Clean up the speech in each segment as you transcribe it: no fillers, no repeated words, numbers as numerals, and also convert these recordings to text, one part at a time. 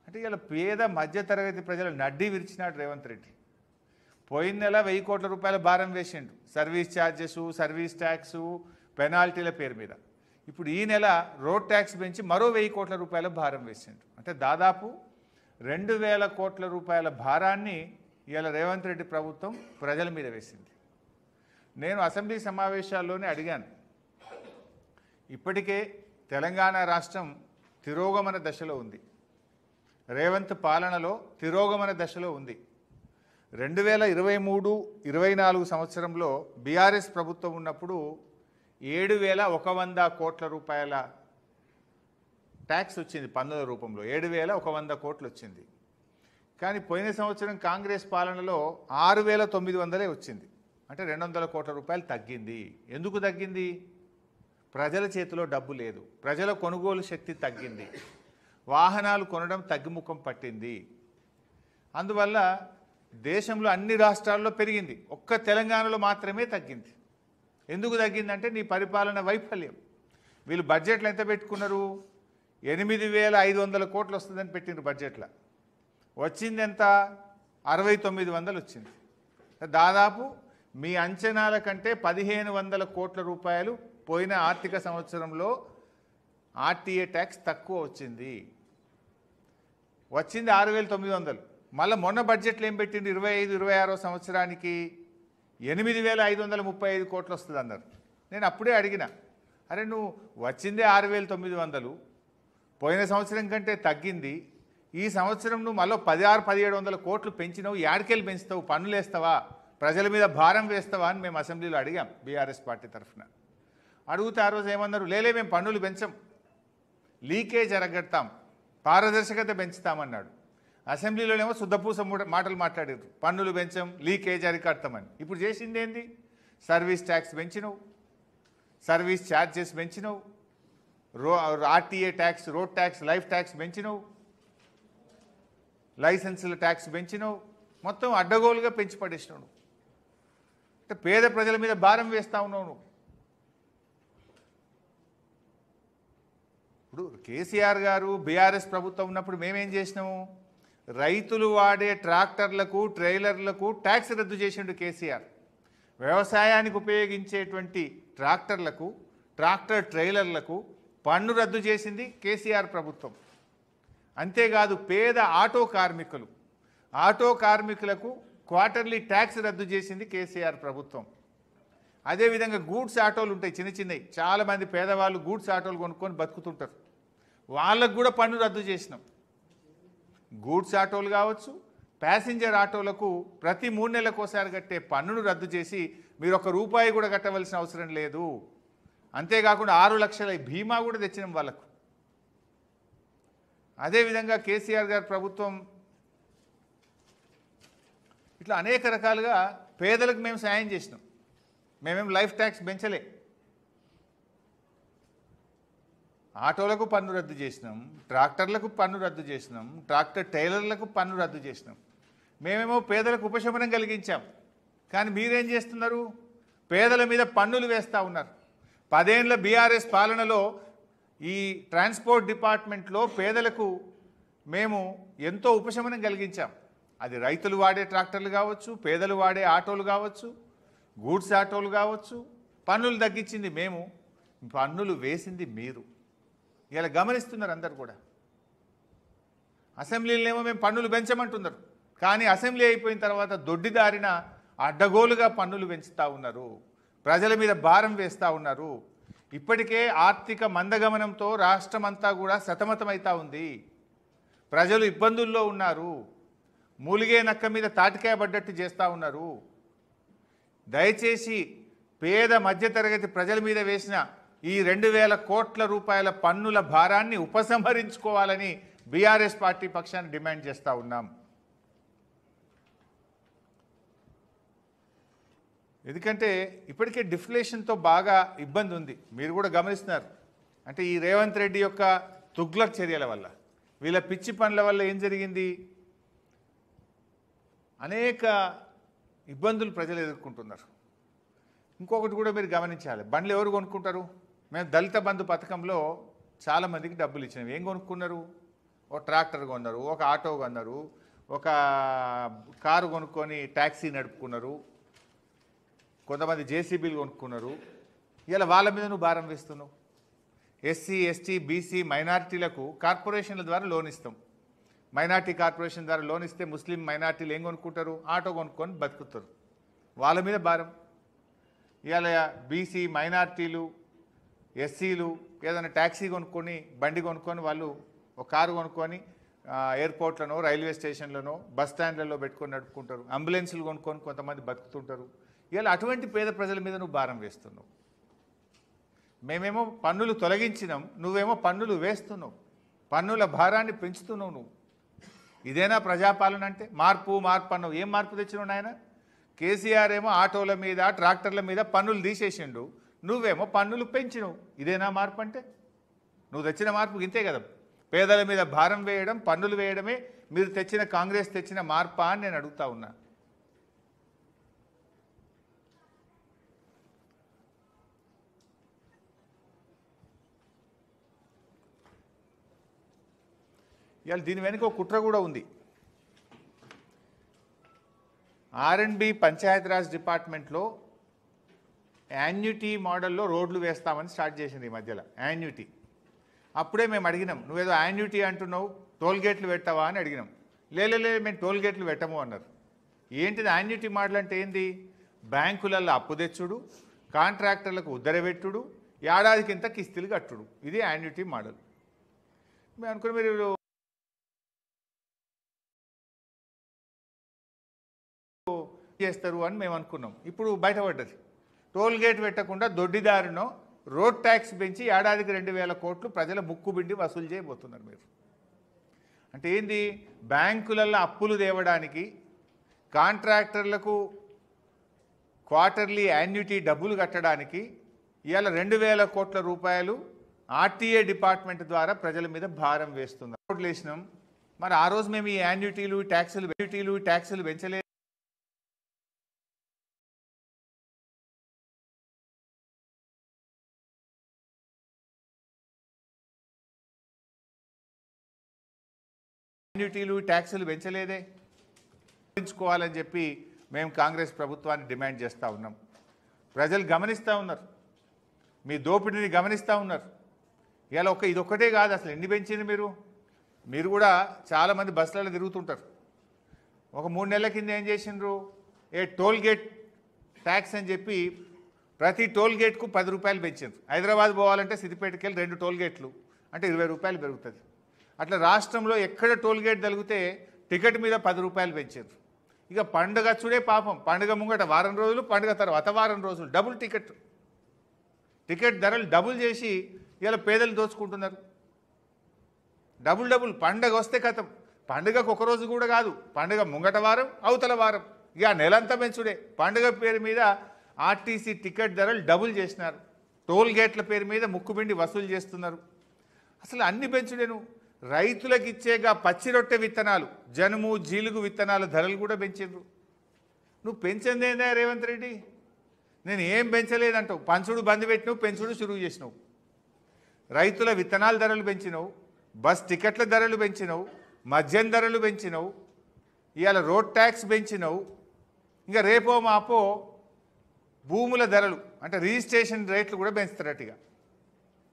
అంటే ఇలా పేద మధ్యతరగతి ప్రజల నడ్డి విరిచినాడు రేవంత్ రెడ్డి. పోయిన నెల 1000 కోట్ల రూపాయల భారం వేసిండు సర్వీస్ ఛార్జెస్, సర్వీస్ ట్యాక్స్, పెనాల్టీల పేరు మీద. ఇప్పుడు ఈ నెల రోడ్ ట్యాక్స్ పెంచి మరో 1000 కోట్ల రూపాయల భారం వేసిండు. అంటే దాదాపు 2000 కోట్ల రూపాయల భారాన్ని ఇవాళ రేవంత్ రెడ్డి ప్రభుత్వం ప్రజల మీద వేసింది. నేను అసెంబ్లీ సమావేశాల్లోనే అడిగాను, ఇప్పటికే తెలంగాణ రాష్ట్రం తిరోగమన దశలో ఉంది, రేవంత్ పాలనలో తిరోగమన దశలో ఉంది. 2023-24 సంవత్సరంలో బీఆర్ఎస్ ప్రభుత్వం ఉన్నప్పుడు 7100 కోట్ల రూపాయల ట్యాక్స్ వచ్చింది, పన్నుల రూపంలో 7100 కోట్లు వచ్చింది. కానీ పోయిన సంవత్సరం కాంగ్రెస్ పాలనలో 6900 వచ్చింది. అంటే 200 కోట్ల రూపాయలు తగ్గింది. ఎందుకు తగ్గింది? ప్రజల చేతిలో డబ్బు లేదు, ప్రజల కొనుగోలు శక్తి తగ్గింది, వాహనాలు కొనడం తగ్గుముఖం పట్టింది. అందువల్ల దేశంలో అన్ని రాష్ట్రాల్లో పెరిగింది, ఒక్క తెలంగాణలో మాత్రమే తగ్గింది. ఎందుకు తగ్గిందంటే నీ పరిపాలన వైఫల్యం. వీళ్ళు బడ్జెట్లు ఎంత పెట్టుకున్నారు? 8500 కోట్లు వస్తుందని పెట్టినారు బడ్జెట్లో. వచ్చింది ఎంత? 6900 వచ్చింది. దాదాపు మీ అంచనాల కంటే 1500 కోట్ల రూపాయలు పోయిన ఆర్థిక సంవత్సరంలో ఆర్టీఏ ట్యాక్స్ తక్కువ వచ్చింది. 6900. మళ్ళీ మొన్న బడ్జెట్లో ఏం పెట్టింది? 25-26 సంవత్సరానికి 8535 కోట్లు వస్తుంది అన్నారు. నేను అప్పుడే అడిగిన, అరే నువ్వు వచ్చిందే 6900, పోయిన సంవత్సరం కంటే తగ్గింది, ఈ సంవత్సరం నువ్వు మళ్ళీ 1600-1700 కోట్లు పెంచినావు, యాడికెళ్ళి పెంచుతావు? పన్నులు వేస్తావా? ప్రజల మీద భారం వేస్తావా అని మేము అసెంబ్లీలో అడిగాం బీఆర్ఎస్ పార్టీ తరఫున. అడిగితే ఆ రోజు ఏమన్నారు? లేలే, మేము పన్నులు పెంచం, లీకేజ్ అరగడతాం, పారదర్శకత పెంచుతామన్నాడు. అసెంబ్లీలోనేమో శుద్ధపూస మాటలు మాట్లాడారు, పన్నులు పెంచం, లీకేజ్ అరికడతామని. ఇప్పుడు చేసింది ఏంది? సర్వీస్ ట్యాక్స్ పెంచినవు, సర్వీస్ ఛార్జెస్ పెంచినవు, RTA tax, road tax, life tax పెంచినవు, లైసెన్సుల ట్యాక్స్ పెంచినవు, మొత్తం అడ్డగోలుగా పెంచి పడేసినావు. అంటే పేద ప్రజల మీద భారం వేస్తా ఉన్నావు నువ్వు. ఇప్పుడు కేసీఆర్ గారు బీఆర్ఎస్ ప్రభుత్వం ఉన్నప్పుడు మేమేం చేసినాము? రైతులు వాడే ట్రాక్టర్లకు, ట్రైలర్లకు ట్యాక్స్ రద్దు చేసిండు కేసీఆర్. వ్యవసాయానికి ఉపయోగించేటువంటి ట్రాక్టర్లకు, ట్రాక్టర్ ట్రైలర్లకు పన్ను రద్దు చేసింది కేసీఆర్ ప్రభుత్వం. అంతేకాదు పేద ఆటో కార్మికులకు క్వార్టర్లీ ట్యాక్స్ రద్దు చేసింది కేసీఆర్ ప్రభుత్వం. అదేవిధంగా గూడ్స్ ఆటోలు ఉంటాయి, చిన్న చిన్నవి, చాలామంది పేదవాళ్ళు గూడ్స్ ఆటోలు కొనుక్కొని బతుకుతుంటారు, వాళ్ళకు కూడా పన్ను రద్దు చేసినాం. గూడ్స్ ఆటోలు కావచ్చు, ప్యాసింజర్ ఆటోలకు ప్రతి 3 నెలలకోసారి కట్టే పన్నును రద్దు చేసి మీరు ₹1 కూడా కట్టవలసిన అవసరం లేదు. అంతేకాకుండా 6 లక్షల బీమా కూడా తెచ్చినాం వాళ్ళకు. అదేవిధంగా కేసీఆర్ గారి ప్రభుత్వం ఇట్లా అనేక రకాలుగా పేదలకు మేము సాయం చేసినాం. మేమేం లైఫ్ ట్యాక్స్ పెంచలే. ఆటోలకు పన్ను రద్దు చేసినాం, ట్రాక్టర్లకు పన్ను రద్దు చేసినాం, ట్రాక్టర్ టైలర్లకు పన్ను రద్దు చేసినాం. మేమేమో పేదలకు ఉపశమనం కలిగించాం. కానీ మీరేం చేస్తున్నారు? పేదల మీద పన్నులు వేస్తూ ఉన్నారు. 10 ఏళ్ల బీఆర్ఎస్ పాలనలో ఈ ట్రాన్స్పోర్ట్ డిపార్ట్మెంట్లో పేదలకు మేము ఎంతో ఉపశమనం కలిగించాం. అది రైతులు వాడే ట్రాక్టర్లు కావచ్చు, పేదలు వాడే ఆటోలు కావచ్చు, గూడ్స్ ఆటోలు కావచ్చు. పన్నులు తగ్గించింది మేము, పన్నులు వేసింది మీరు. ఇలా గమనిస్తున్నారు అందరు కూడా. అసెంబ్లీలోనేమో మేము పన్నులు పెంచమంటున్నారు, కానీ అసెంబ్లీ అయిపోయిన తర్వాత దొడ్డిదారిన అడ్డగోలుగా పన్నులు పెంచుతూ ఉన్నారు, ప్రజల మీద భారం వేస్తూ ఉన్నారు. ఇప్పటికే ఆర్థిక మందగమనంతో రాష్ట్రమంతా కూడా సతమతమవుతూ ఉంది, ప్రజలు ఇబ్బందుల్లో ఉన్నారు, మూలిగే నక్క మీద తాటికాయ పడ్డట్టు చేస్తూ ఉన్నారు. దయచేసి పేద మధ్యతరగతి ప్రజల మీద వేసిన ఈ 2000 కోట్ల రూపాయల పన్నుల భారాన్ని ఉపసంహరించుకోవాలని బీఆర్ఎస్ పార్టీ పక్షాన్ని డిమాండ్ చేస్తూ ఉన్నాం. ఎందుకంటే ఇప్పటికే డిఫ్లేషన్తో బాగా ఇబ్బంది ఉంది, మీరు కూడా గమనిస్తున్నారు. అంటే ఈ రేవంత్ రెడ్డి యొక్క తుగ్లక్ చర్యల వల్ల, వీళ్ళ పిచ్చి పనుల వల్ల ఏం జరిగింది? అనేక ఇబ్బందులు ప్రజలు ఎదుర్కొంటున్నారు. ఇంకొకటి కూడా మీరు గమనించాలి, బండ్లు ఎవరు కొనుక్కుంటారు? మేము దళిత బంధు పథకంలో చాలామందికి డబ్బులు ఇచ్చినాం. ఏం కొనుక్కున్నారు? ఒక ట్రాక్టర్ కొన్నారు, ఒక ఆటో కొన్నారు, ఒక కారు కొనుక్కొని ట్యాక్సీ నడుపుకున్నారు, కొంతమంది జేసీబీలు కొనుక్కున్నారు. ఇలా వాళ్ళ మీద నువ్వు భారం వేస్తున్నావు. ఎస్సీ, ఎస్టీ, బీసీ, మైనారిటీలకు కార్పొరేషన్ల ద్వారా లోన్ ఇస్తాం. మైనార్టీ కార్పొరేషన్ ద్వారా లోన్ ఇస్తే ముస్లిం మైనార్టీలు ఏం కొనుక్కుంటారు? ఆటో కొనుక్కొని బతుకుతారు. వాళ్ళ మీద భారం. ఇవాళ బీసీ, మైనార్టీలు, ఎస్సీలు ఏదైనా ట్యాక్సీ కొనుక్కొని, బండి కొనుక్కొని, వాళ్ళు ఒక కారు కొనుక్కొని ఎయిర్పోర్ట్లను, రైల్వే స్టేషన్లను, బస్ స్టాండ్లలో పెట్టుకొని నడుపుకుంటారు. అంబులెన్సులు కొనుక్కొని కొంతమంది బతుకుతుంటారు. ఇలా అటువంటి పేద ప్రజల మీద నువ్వు భారం వేస్తున్నావు. మేమేమో పన్నులు తొలగించినాం, నువ్వేమో పన్నులు వేస్తున్నావు. పన్నుల భారాన్ని పెంచుతున్నావు నువ్వు. ఇదేనా ప్రజాపాలన అంటే? మార్పు మార్పు అన్నావు. ఏం మార్పు తెచ్చినావు నాయన? కేసీఆర్ ఏమో ఆటోల మీద, ట్రాక్టర్ల మీద పన్నులు తీసేసిండు, నువ్వేమో పన్నులు పెంచినవు. ఇదేనా మార్పు అంటే? నువ్వు తెచ్చిన మార్పు ఇంతే కదా. పేదల మీద భారం వేయడం, పన్నులు వేయడమే మీరు తెచ్చిన, కాంగ్రెస్ తెచ్చిన మార్పా అని నేను అడుగుతా ఉన్నా. ఇవాళ దీని వెనుక ఒక కుట్ర కూడా ఉంది. ఆర్ఎండ్బి పంచాయతీరాజ్ డిపార్ట్మెంట్లో యాన్యుటీ మోడల్లో రోడ్లు వేస్తామని స్టార్ట్ చేసింది ఈ మధ్యలో. యాన్యుటీ అప్పుడే మేము అడిగినాం, నువ్వేదో యాన్యుటీ అంటున్నావు, టోల్గేట్లు పెట్టావా అని అడిగినాం. లేదు మేము టోల్గేట్లు పెట్టము అన్నారు. ఏంటిది యాన్యుటీ మోడల్ అంటే? ఏంది? బ్యాంకులలో అప్పు తెచ్చుడు, కాంట్రాక్టర్లకు ఉద్దరబెట్టుడు, ఏడాదికింత కిస్తీలు కట్టుడు. ఇది యాన్యుటీ మోడల్. మేము అనుకుని మీరు చేస్తారు అని మేము అనుకున్నాం. ఇప్పుడు బయటపడ్డది. టోల్ గేట్ పెట్టకుండా దొడ్డిదారినో రోడ్ ట్యాక్స్ పెంచి ఏడాదికి 2,000 కోట్లు ప్రజల ముక్కుబిండి వసూలు చేయబోతున్నారు మీరు. అంటే ఏంది? బ్యాంకులలో అప్పులు తేవడానికి, కాంట్రాక్టర్లకు క్వార్టర్లీ యాన్యుటీ డబ్బులు కట్టడానికి ఇవాళ 2,000 కోట్ల రూపాయలు ఆర్టీఏ డిపార్ట్మెంట్ ద్వారా ప్రజల మీద భారం వేస్తున్నారు. రోడ్లు వేసినాం. మరి ఆ రోజు మేము ఈ యాన్యుటీలు, ట్యాక్సులు పెంచలేదు. యాన్యుటీలు, ట్యాక్సులు పెంచలేదే. పెంచుకోవాలని చెప్పి మేము కాంగ్రెస్ ప్రభుత్వాన్ని డిమాండ్ చేస్తూ ఉన్నాం. ప్రజలు గమనిస్తూ ఉన్నారు, మీ దోపిడీని గమనిస్తూ ఉన్నారు. ఇలా ఇదొక్కటే కాదు, అసలు ఎన్ని పెంచింది మీరు కూడా చాలామంది బస్సులలో తిరుగుతుంటారు. ఒక 3 నెలల కింద ఏం చేసిండ్రు? టోల్ గేట్ ట్యాక్స్ అని చెప్పి ప్రతి టోల్ గేట్కు 10 రూపాయలు పెంచారు. హైదరాబాద్ పోవాలంటే సిద్దిపేటకి వెళ్ళి 2 టోల్ గేట్లు అంటే 20 రూపాయలు పెరుగుతుంది. అట్లా రాష్ట్రంలో ఎక్కడ టోల్ గేట్ తగిలితే టికెట్ మీద 10 రూపాయలు పెంచారు. ఇక పండుగ చూడే పాపం, పండుగ ముంగట వారం రోజులు, పండుగ తర్వాత వారం రోజులు డబుల్ టికెట్ ధరలు డబుల్ చేసి ఇలా పేదలు దోచుకుంటున్నారు. డబుల్ పండుగ వస్తే కథం. పండుగకు ఒక రోజు కూడా కాదు, పండుగ ముంగట వారం, అవతల వారం, ఇక నెలంతా పెంచుడే. పండుగ పేరు మీద ఆర్టీసీ టికెట్ ధరలు డబుల్ చేసినారు. టోల్ గేట్ల పేరు మీద ముక్కుబిండి వసూలు చేస్తున్నారు. అసలు అన్ని పెంచుడేను. రైతులకు ఇచ్చేగా పచ్చి రొట్టె విత్తనాలు, జనుము, జీలుగు విత్తనాల ధరలు కూడా పెంచిండ్రు. నువ్వు పెంచిందేనా రేవంత్ రెడ్డి? నేను ఏం పెంచలేదంటావు. పంచుడు బంద్ పెట్టినావు, పెంచుడు షురువు చేసినావు. రైతుల విత్తనాల ధరలు పెంచినావు, బస్ టికెట్ల ధరలు పెంచినావు, మద్యం ధరలు పెంచినావు, ఇవాళ రోడ్ ట్యాక్స్ పెంచినావు. ఇంకా రేపో మాపో భూముల ధరలు అంటే రిజిస్ట్రేషన్ రేట్లు కూడా పెంచుతారట.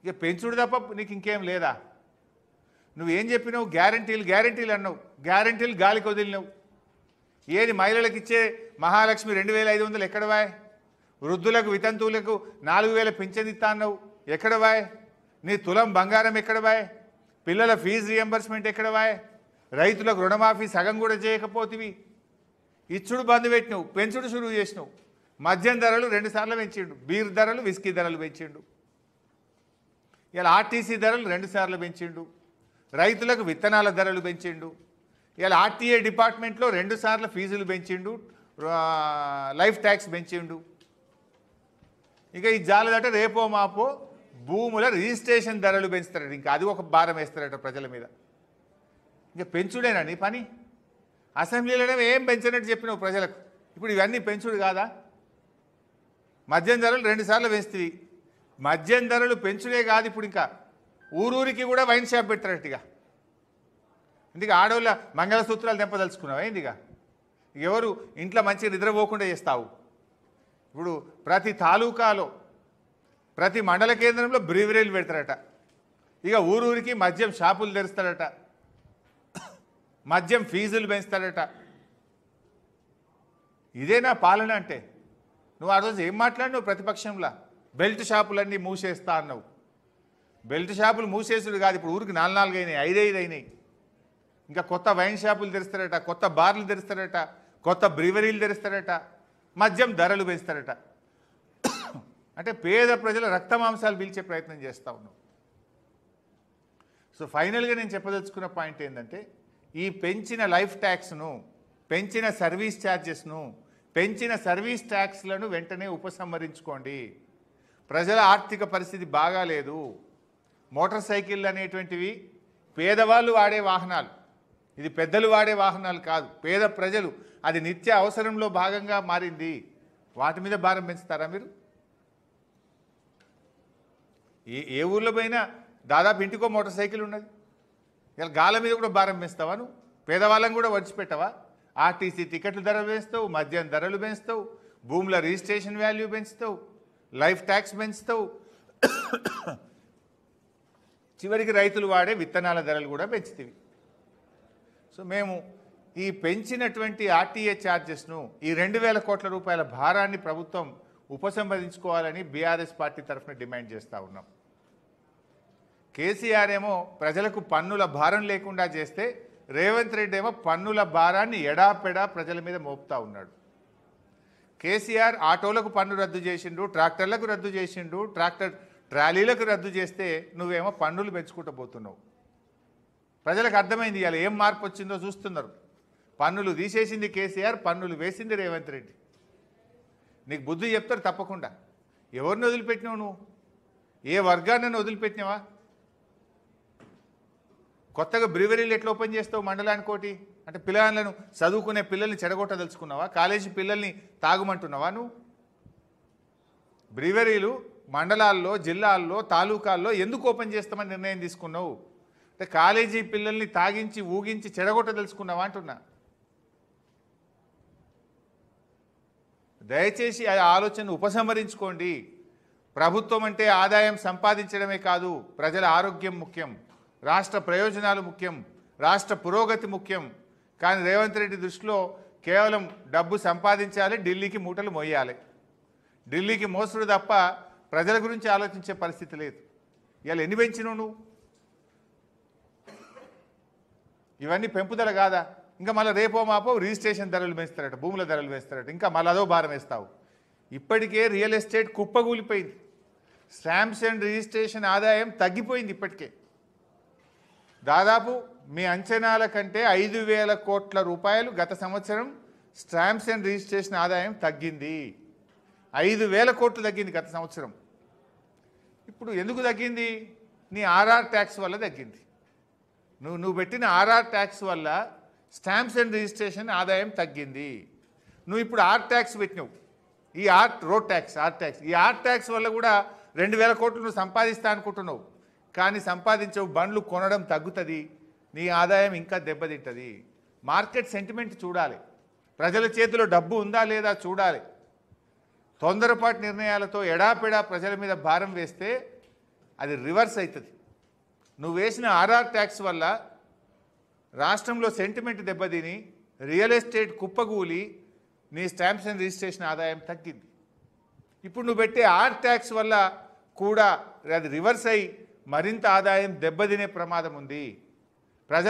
ఇక పెంచుడు తప్ప నీకు ఇంకేం లేదా? నువ్వేం చెప్పినావు? గ్యారంటీలు అన్నావు. గ్యారంటీలు గాలికి వదిలినావు. ఏది మహిళలకు ఇచ్చే మహాలక్ష్మి 2,500 ఎక్కడవాయ్? వృద్ధులకు, వితంతువులకు 4,000 పింఛన్ ఇస్తా అన్నావు, ఎక్కడవాయ్? నీ తులం బంగారం ఎక్కడవాయ్? పిల్లల ఫీజు రియంబర్స్మెంట్ ఎక్కడవాయ్? రైతులకు రుణమాఫీ సగం కూడా చేయకపోతివి. ఇచ్చుడు బంద్ పెట్టినావు, పెంచుడు షురువు చేసినావు. మద్యం ధరలు 2 సార్లు పెంచిండు, బీర్ ధరలు, విస్కీ ధరలు పెంచిండు. ఇలా ఆర్టీసీ ధరలు 2 సార్లు పెంచిండు. రైతులకు విత్తనాల ధరలు పెంచిండు. ఇలా ఆర్టీఏ డిపార్ట్మెంట్లో 2 సార్లు ఫీజులు పెంచిండు, లైఫ్ ట్యాక్స్ పెంచిండు. ఇక ఈ జాలదట రేపో మాపో భూముల రిజిస్ట్రేషన్ ధరలు పెంచుతారట. ఇంకా అది ఒక భారం వేస్తారట ప్రజల మీద. ఇంకా పెంచుడేనా నీ పని? అసెంబ్లీలోనే ఏం పెంచినట్టు చెప్పినావు ప్రజలకు. ఇప్పుడు ఇవన్నీ పెంచుడు కాదా? మద్యం ధరలు 2 సార్లు పెంచుతుంది. మద్యం ధరలు పెంచుడే కాదు, ఇప్పుడు ఇంకా ఊరూరికి కూడా వైన్ షాప్ పెట్టారట్టుగా. ఇందుకు ఆడవాళ్ళ మంగళసూత్రాలు తెంపదలుచుకున్నావా ఇందుగా ఎవరు ఇంట్లో మంచిగా నిద్రపోకుండా చేస్తావు ఇప్పుడు ప్రతి తాలూకాలో ప్రతి మండల కేంద్రంలో బ్రీవరీలు పెడతారట ఇక ఊరూరికి మద్యం షాపులు తెరుస్తారట మద్యం ఫీజులు పెంచుతారట ఇదేనా పాలన అంటే నువ్వు ఆ రోజు ఏం మాట్లాడినావు ప్రతిపక్షంలో బెల్ట్ షాపులన్నీ మూసేస్తా అన్నావు బెల్ట్ షాపులు మూసేసుడు కాదు ఇప్పుడు ఊరికి 4 అయినాయి 5 అయినాయి ఇంకా కొత్త వైన్ షాపులు తెరుస్తారట కొత్త బార్లు తెరుస్తారట కొత్త బ్రీవరీలు తెరుస్తారట మద్యం ధరలు పెంచుతారట అంటే పేద ప్రజల రక్త మాంసాలు పీల్చే ప్రయత్నం చేస్తూ ఉన్నాం సో ఫైనల్గా నేను చెప్పదలుచుకున్న పాయింట్ ఏంటంటే ఈ పెంచిన లైఫ్ ట్యాక్స్ను పెంచిన సర్వీస్ ఛార్జెస్ను పెంచిన సర్వీస్ ట్యాక్స్లను వెంటనే ఉపసంహరించుకోండి ప్రజల ఆర్థిక పరిస్థితి బాగాలేదు మోటార్ సైకిళ్ళు అనేటువంటివి పేదవాళ్ళు వాడే వాహనాలు ఇది పెద్దలు వాడే వాహనాలు కాదు పేద ప్రజలు అది నిత్య అవసరంలో భాగంగా మారింది వాటి మీద భారం పెంచుతారా మీరు ఏ ఊర్లో పోయినా దాదాపు ఇంటికో మోటార్ సైకిల్ ఉన్నది ఇలా గాల మీద కూడా భారం పెంచుతావా నువ్వు పేదవాళ్ళని కూడా వడిచిపెట్టవా ఆర్టీసీ టికెట్ల ధరలు పెంచుతావు మద్యం ధరలు పెంచుతావు భూముల రిజిస్ట్రేషన్ వాల్యూ పెంచుతావు లైఫ్ ట్యాక్స్ పెంచుతావు చివరికి రైతులు వాడే విత్తనాల ధరలు కూడా పెంచుతాయి సో మేము ఈ పెంచినటువంటి ఆర్టీఏ ఛార్జెస్ను ఈ 2,000 కోట్ల రూపాయల భారాన్ని ప్రభుత్వం ఉపసంహరించుకోవాలని బీఆర్ఎస్ పార్టీ తరఫున డిమాండ్ చేస్తూ ఉన్నాం కేసీఆర్ ఏమో ప్రజలకు పన్నుల భారం లేకుండా చేస్తే రేవంత్ రెడ్డి ఏమో పన్నుల భారాన్ని ఎడాపెడా ప్రజల మీద మోపుతా ఉన్నాడు కేసీఆర్ ఆటోలకు పన్ను రద్దు చేసిండు ట్రాక్టర్లకు రద్దు చేసిండు ట్రాలీలకు రద్దు చేస్తే నువ్వేమో పన్నులు పెంచుకుంటూ పోతున్నావు ప్రజలకు అర్థమైంది ఇవాళ ఏం మార్పు వచ్చిందో చూస్తున్నారు పన్నులు తీసేసింది కేసీఆర్ పన్నులు వేసింది రేవంత్ రెడ్డి నీకు బుద్ధి చెప్తారు తప్పకుండా ఎవరిని వదిలిపెట్టినావు నువ్వు ఏ వర్గాన్ని వదిలిపెట్టినావా కొత్తగా బ్రీవరీలు ఎట్లా ఓపెన్ చేస్తావు మండలానికోటి అంటే పిల్లలను చదువుకునే పిల్లల్ని చెడగొట్టదలుచుకున్నావా కాలేజీ పిల్లల్ని తాగుమంటున్నావా నువ్వు బ్రీవరీలు మండలాల్లో జిల్లాల్లో తాలూకాల్లో ఎందుకు ఓపెన్ చేస్తామని నిర్ణయం తీసుకున్నావు అంటే కాలేజీ పిల్లల్ని తాగించి ఊగించి చెడగొట్టదలుచుకున్నావా అంటున్నా దయచేసి ఆ ఆలోచనను ఉపసంహరించుకోండి ప్రభుత్వం అంటే ఆదాయం సంపాదించడమే కాదు ప్రజల ఆరోగ్యం ముఖ్యం రాష్ట్ర ప్రయోజనాలు ముఖ్యం రాష్ట్ర పురోగతి ముఖ్యం కానీ రేవంత్ రెడ్డి దృష్టిలో కేవలం డబ్బు సంపాదించాలి ఢిల్లీకి మూటలు మోయాలి ఢిల్లీకి మోసుడు తప్ప ప్రజల గురించి ఆలోచించే పరిస్థితి లేదు ఇవాళ ఎన్ని పెంచినావు నువ్వు ఇవన్నీ పెంపుదల కాదా ఇంకా మళ్ళీ రేపో మాపో రిజిస్ట్రేషన్ ధరలు పెంచుతారట భూముల ధరలు పెంచుతారట ఇంకా మళ్ళీ అదో భారం వేస్తావు ఇప్పటికే రియల్ ఎస్టేట్ కుప్పగూలిపోయింది స్టాంప్స్ అండ్ రిజిస్ట్రేషన్ ఆదాయం తగ్గిపోయింది ఇప్పటికే దాదాపు మీ అంచనాల కంటే 5,000 కోట్ల రూపాయలు గత సంవత్సరం స్టాంప్స్ అండ్ రిజిస్ట్రేషన్ ఆదాయం తగ్గింది 5,000 కోట్లు తగ్గింది గత సంవత్సరం ఇప్పుడు ఎందుకు తగ్గింది నీ ఆర్ఆర్ ట్యాక్స్ వల్ల తగ్గింది నువ్వు పెట్టిన ఆర్ఆర్ ట్యాక్స్ వల్ల స్టాంప్స్ అండ్ రిజిస్ట్రేషన్ ఆదాయం తగ్గింది నువ్వు ఇప్పుడు ఆర్ ట్యాక్స్ పెట్టినావు ఈ రోడ్ ట్యాక్స్ ఆర్ ట్యాక్స్ ఈ ఆర్ ట్యాక్స్ వల్ల కూడా 2,000 కోట్లు నువ్వు సంపాదిస్తా అనుకుంటున్నావు కానీ సంపాదించవు బండ్లు కొనడం తగ్గుతుంది నీ ఆదాయం ఇంకా దెబ్బతింటుంది మార్కెట్ సెంటిమెంట్ చూడాలి ప్రజల చేతిలో డబ్బు ఉందా లేదా చూడాలి తొందరపాటు నిర్ణయాలతో ఎడాపెడా ప్రజల మీద భారం వేస్తే అది రివర్స్ అవుతుంది నువ్వు వేసిన ఆర్ఆర్ ట్యాక్స్ వల్ల రాష్ట్రంలో సెంటిమెంట్ దెబ్బతిని రియల్ ఎస్టేట్ కుప్పగూలి నీ స్టాంప్స్ అండ్ రిజిస్ట్రేషన్ ఆదాయం తగ్గింది ఇప్పుడు నువ్వు పెట్టే ఆర్ ట్యాక్స్ వల్ల కూడా అది రివర్స్ అయ్యి మరింత ఆదాయం దెబ్బతినే ప్రమాదం ఉంది